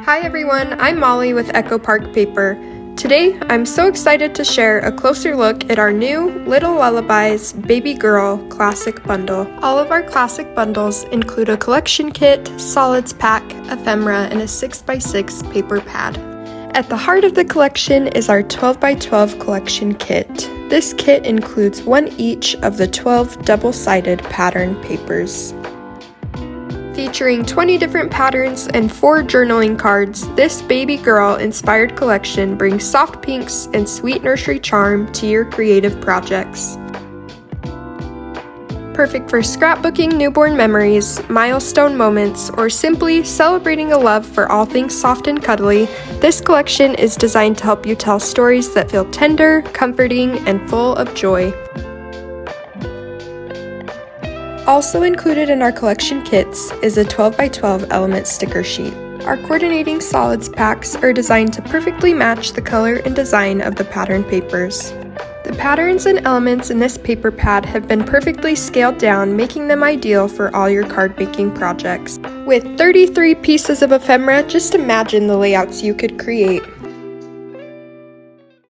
Hi everyone, I'm Molly with Echo Park Paper. Today, I'm so excited to share a closer look at our new Little Lullabies Baby Girl Classic Bundle. All of our classic bundles include a collection kit, solids pack, ephemera, and a 6x6 paper pad. At the heart of the collection is our 12x12 collection kit. This kit includes one each of the 12 double-sided pattern papers. Featuring 20 different patterns and 4 journaling cards, this baby girl inspired collection brings soft pinks and sweet nursery charm to your creative projects. Perfect for scrapbooking newborn memories, milestone moments, or simply celebrating a love for all things soft and cuddly, this collection is designed to help you tell stories that feel tender, comforting, and full of joy. Also included in our collection kits is a 12x12 element sticker sheet. Our coordinating solids packs are designed to perfectly match the color and design of the pattern papers. The patterns and elements in this paper pad have been perfectly scaled down, making them ideal for all your card making projects. With 33 pieces of ephemera, just imagine the layouts you could create.